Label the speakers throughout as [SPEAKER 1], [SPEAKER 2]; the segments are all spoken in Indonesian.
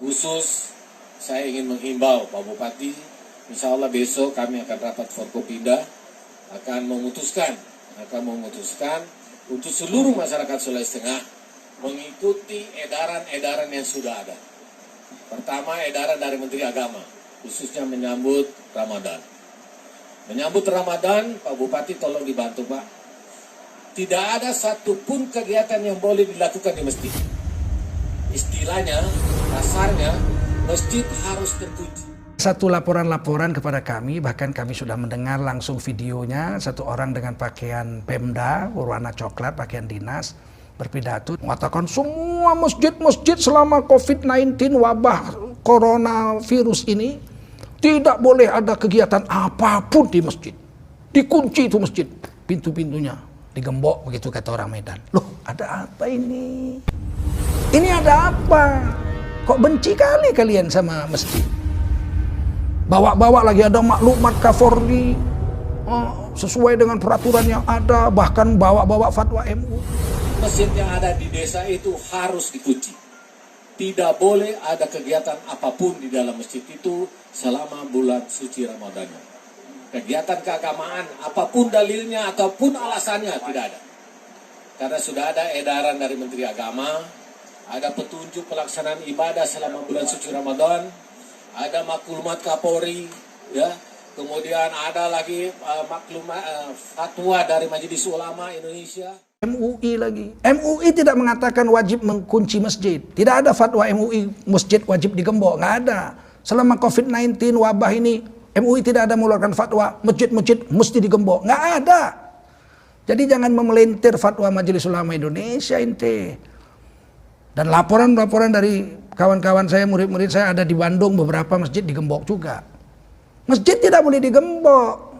[SPEAKER 1] khusus saya ingin menghimbau Pak Bupati, insya Allah besok kami akan rapat Forkopimda, akan memutuskan untuk seluruh masyarakat Sulawesi Tengah mengikuti edaran-edaran yang sudah ada. Pertama, edaran dari Menteri Agama, khususnya menyambut Ramadan. Menyambut Ramadan, Pak Bupati tolong dibantu Pak. Tidak ada satupun kegiatan yang boleh dilakukan di masjid. Istilahnya, kasarnya, masjid harus terkunci.
[SPEAKER 2] Satu laporan-laporan kepada kami, bahkan kami sudah mendengar langsung videonya, satu orang dengan pakaian Pemda, berwarna coklat, pakaian dinas, berpidato, mengatakan semua masjid-masjid selama COVID-19, wabah coronavirus ini, tidak boleh ada kegiatan apapun di masjid. Dikunci itu masjid, pintu-pintunya, digembok, begitu kata orang Medan. Loh, ada apa ini? Ini ada apa? Kok benci kali kalian sama masjid? Bawa-bawa lagi ada maklumat Kapolri sesuai dengan peraturan yang ada, bahkan bawa-bawa fatwa MUI.
[SPEAKER 1] Masjid yang ada di desa itu harus dikunci. Tidak boleh ada kegiatan apapun di dalam masjid itu selama bulan suci Ramadan. Kegiatan keagamaan, apapun dalilnya ataupun alasannya tidak ada. Karena sudah ada edaran dari Menteri Agama, ada petunjuk pelaksanaan ibadah selama bulan suci Ramadan, ada maklumat Kapolri, ya. Kemudian ada lagi fatwa dari Majelis Ulama Indonesia.
[SPEAKER 2] MUI lagi. MUI tidak mengatakan wajib mengunci masjid. Tidak ada fatwa MUI masjid wajib digembok, nggak ada. Selama COVID-19 wabah ini, MUI tidak ada mengeluarkan fatwa masjid-masjid mesti digembok, nggak ada. Jadi jangan memelintir fatwa Majelis Ulama Indonesia ente. Dan laporan-laporan dari kawan-kawan saya, murid-murid saya ada di Bandung, beberapa masjid digembok juga. Masjid tidak boleh digembok.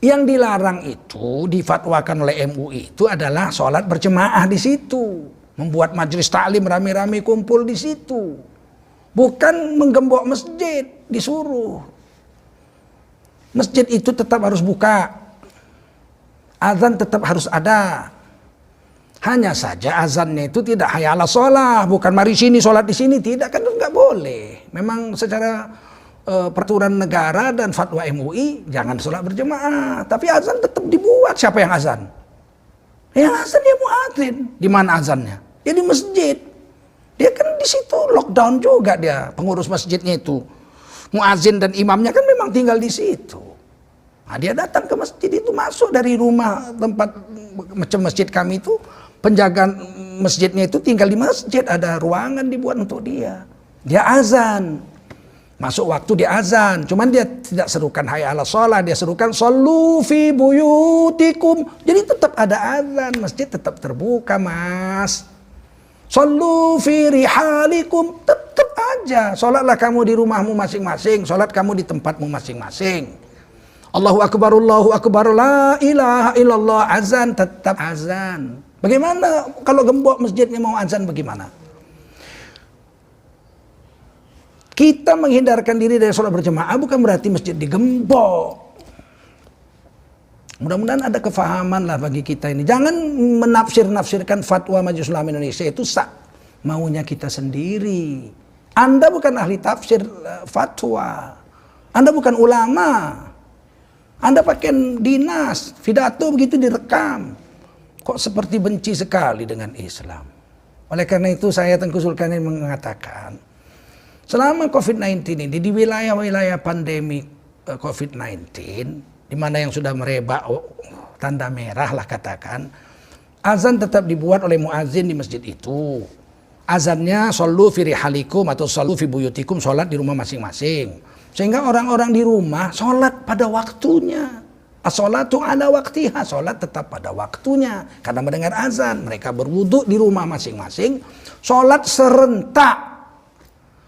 [SPEAKER 2] Yang dilarang itu, difatwakan oleh MUI itu adalah sholat berjemaah di situ. Membuat majelis taklim rame-rame kumpul di situ. Bukan menggembok masjid, disuruh. Masjid itu tetap harus buka. Azan tetap harus ada. Hanya saja azannya itu tidak hayya 'alas shalah, bukan mari sini sholat di sini, tidak, kan nggak boleh. Memang secara peraturan negara dan fatwa MUI jangan sholat berjemaah, tapi azan tetap dibuat. Siapa yang azan? Yang azan dia muadzin. Di mana azannya? Dia di masjid. Dia kan di situ lockdown juga dia, pengurus masjidnya itu. Muadzin dan imamnya kan memang tinggal di situ. Nah, dia datang ke masjid itu, masuk dari rumah tempat macam masjid kami itu, penjaga masjidnya itu tinggal di masjid, ada ruangan dibuat untuk dia. Dia azan. Masuk waktu dia azan, cuman dia tidak serukan hayya 'alas shalah, dia serukan shollu fi buyutikum. Jadi tetap ada azan, masjid tetap terbuka, Mas. Shollu fi rihalikum, tetap aja. Sholatlah kamu di rumahmu masing-masing, sholat kamu di tempatmu masing-masing. Allahu akbar, la ilaha illallah, azan tetap azan. Bagaimana kalau gembok masjidnya mau azan bagaimana? Kita menghindarkan diri dari sholat berjemaah bukan berarti masjid digembok. Mudah-mudahan ada kefahaman lah bagi kita ini. Jangan menafsir-nafsirkan fatwa Majelis Ulama Indonesia itu maunya kita sendiri. Anda bukan ahli tafsir fatwa. Anda bukan ulama. Anda pakai dinas, pidato begitu direkam. Kok seperti benci sekali dengan Islam. Oleh karena itu saya Tengku Zulkarnain mengatakan, selama COVID-19 ini, di wilayah-wilayah pandemi COVID-19, di mana yang sudah merebak tanda merah lah katakan, azan tetap dibuat oleh muazin di masjid itu. Azannya shollu fi rihalikum atau shollu fi buyutikum, sholat di rumah masing-masing. Sehingga orang-orang di rumah sholat pada waktunya. As-sholatu ala waktiha, sholat tetap pada waktunya. Karena mendengar azan, mereka berwudu di rumah masing-masing, sholat serentak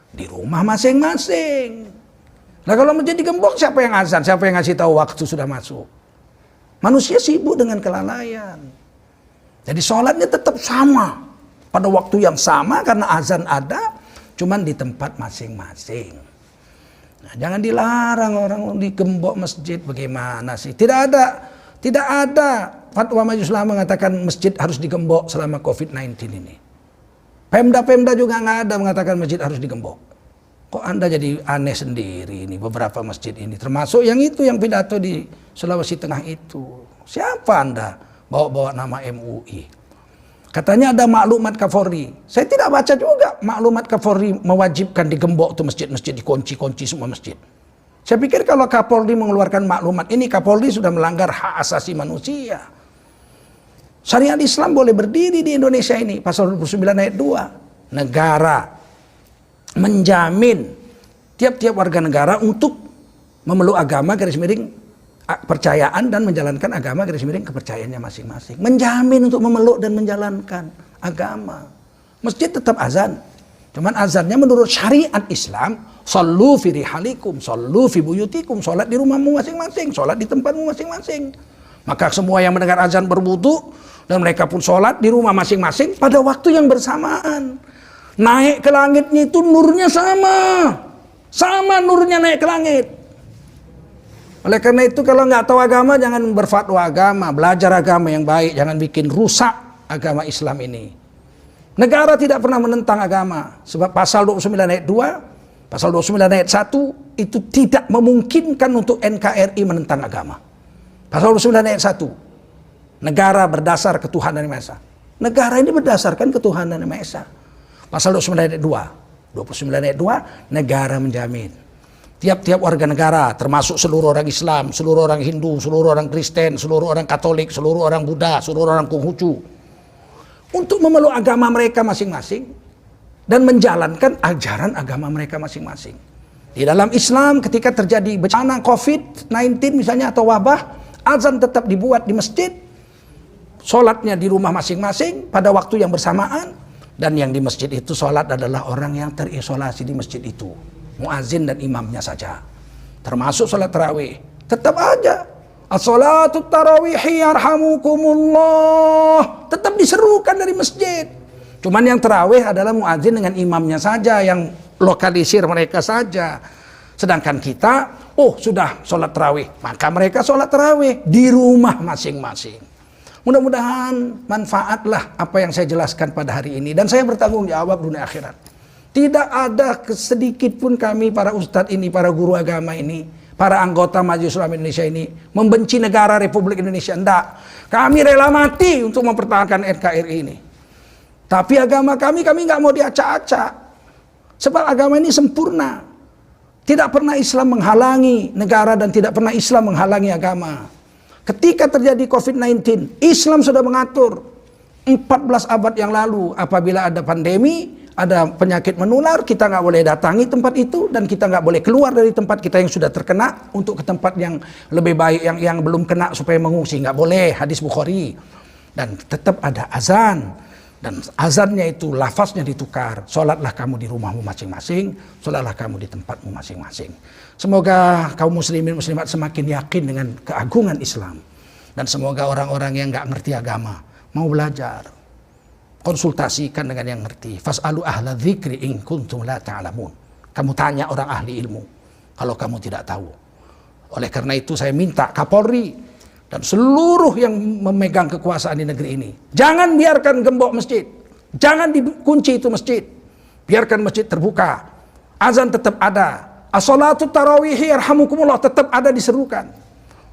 [SPEAKER 2] di rumah masing-masing. Nah kalau menjadi gembok, siapa yang azan? Siapa yang ngasih tahu waktu sudah masuk? Manusia sibuk dengan kelalaian. Jadi sholatnya tetap sama. Pada waktu yang sama karena azan ada, cuman di tempat masing-masing. Nah, jangan dilarang orang digembok masjid, bagaimana sih? Tidak ada fatwa Majelis Ulama mengatakan masjid harus digembok selama COVID-19 ini. Pemda-pemda juga nggak ada mengatakan masjid harus digembok. Kok Anda jadi aneh sendiri ini beberapa masjid ini, termasuk yang itu yang pidato di Sulawesi Tengah itu. Siapa Anda bawa-bawa nama MUI? Katanya ada maklumat Kapolri. Saya tidak baca juga maklumat Kapolri mewajibkan digembok tuh masjid-masjid, dikunci-kunci semua masjid. Saya pikir kalau Kapolri mengeluarkan maklumat ini, Kapolri sudah melanggar hak asasi manusia. Syariat Islam boleh berdiri di Indonesia ini, pasal 29 ayat 2. Negara menjamin tiap-tiap warga negara untuk memeluk agama garis miring kepercayaan dan menjalankan agama garis miring kepercayaannya masing-masing. Menjamin untuk memeluk dan menjalankan agama. Masjid tetap azan. Cuman azannya menurut syariat Islam, sallu fi rihalikum, sallu fi buyutikum, salat di rumahmu masing-masing, salat di tempatmu masing-masing. Maka semua yang mendengar azan berwudu dan mereka pun sholat di rumah masing-masing pada waktu yang bersamaan. Naik ke langitnya itu nurnya sama. Sama nurnya naik ke langit. Oleh karena itu kalau nggak tahu agama jangan berfatwa agama. Belajar agama yang baik. Jangan bikin rusak agama Islam ini. Negara tidak pernah menentang agama. Sebab pasal 29 ayat 2, pasal 29 ayat 1 itu tidak memungkinkan untuk NKRI menentang agama. Pasal 29 ayat 1. Negara berdasar ketuhanan yang Maha Esa. Negara ini berdasarkan ketuhanan yang Maha Esa. Pasal 29 ayat 2. 29 ayat 2, negara menjamin. Tiap-tiap warga negara, termasuk seluruh orang Islam, seluruh orang Hindu, seluruh orang Kristen, seluruh orang Katolik, seluruh orang Buddha, seluruh orang Konghucu, untuk memeluk agama mereka masing-masing dan menjalankan ajaran agama mereka masing-masing. Di dalam Islam ketika terjadi bencana COVID-19 misalnya atau wabah, azan tetap dibuat di masjid, sholatnya di rumah masing-masing pada waktu yang bersamaan, dan yang di masjid itu sholat adalah orang yang terisolasi di masjid itu, muazin dan imamnya saja, termasuk sholat tarawih. Tetap aja as-sholatu tarawihi yarhamukumullah tetap diserukan dari masjid. Cuman yang tarawih adalah muazin dengan imamnya saja, yang lokalisir mereka saja. Sedangkan kita, sudah sholat tarawih, maka mereka sholat tarawih di rumah masing-masing. Mudah-mudahan manfaatlah apa yang saya jelaskan pada hari ini. Dan saya bertanggung jawab dunia akhirat. Tidak ada sedikit pun kami para ustadz ini, para guru agama ini, para anggota Majelis Ulama Indonesia ini membenci negara Republik Indonesia. Tidak. Kami rela mati untuk mempertahankan NKRI ini. Tapi agama kami nggak mau diacak-acak. Sebab agama ini sempurna. Tidak pernah Islam menghalangi negara dan tidak pernah Islam menghalangi agama. Ketika terjadi COVID-19, Islam sudah mengatur 14 abad yang lalu. Apabila ada pandemi, ada penyakit menular, kita nggak boleh datangi tempat itu dan kita nggak boleh keluar dari tempat kita yang sudah terkena untuk ke tempat yang lebih baik, yang belum kena supaya mengungsi. Nggak boleh, hadis Bukhari. Dan tetap ada azan. Dan azannya itu lafaznya ditukar. Sholatlah kamu di rumahmu masing-masing, sholatlah kamu di tempatmu masing-masing. Semoga kaum muslimin muslimat semakin yakin dengan keagungan Islam. Dan semoga orang-orang yang nggak ngerti agama mau belajar. Konsultasikan dengan yang ngerti. Fas'alu ahla dzikri in kuntum la ta'lamun. Kamu tanya orang ahli ilmu kalau kamu tidak tahu. Oleh karena itu saya minta Kapolri dan seluruh yang memegang kekuasaan di negeri ini, jangan biarkan gembok masjid, jangan dikunci itu masjid, biarkan masjid terbuka, azan tetap ada, as-sholatu tarawihi yarhamukumullah tetap ada diserukan,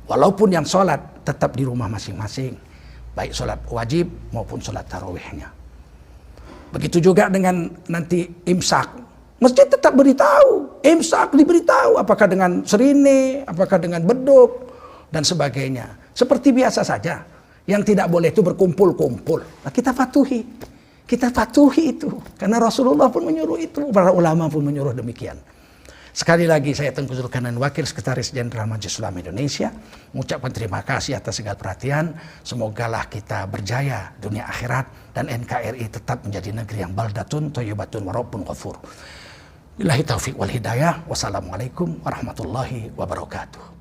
[SPEAKER 2] walaupun yang sholat tetap di rumah masing-masing, baik sholat wajib maupun sholat tarawihnya. Begitu juga dengan nanti imsak, masjid tetap beritahu, imsak diberitahu, apakah dengan serine, apakah dengan beduk dan sebagainya. Seperti biasa saja. Yang tidak boleh itu berkumpul-kumpul. Nah, kita patuhi itu. Karena Rasulullah pun menyuruh itu. Para ulama pun menyuruh demikian. Sekali lagi saya Tengku Zulkarnain, Wakil Sekretaris Jenderal Majelis Ulama Indonesia, mengucapkan terima kasih atas segala perhatian. Semogalah kita berjaya dunia akhirat dan NKRI tetap menjadi negeri yang baldatun, thayyibatun, wa rabbun ghafur. Billahi taufiq wal hidayah. Wassalamualaikum warahmatullahi wabarakatuh.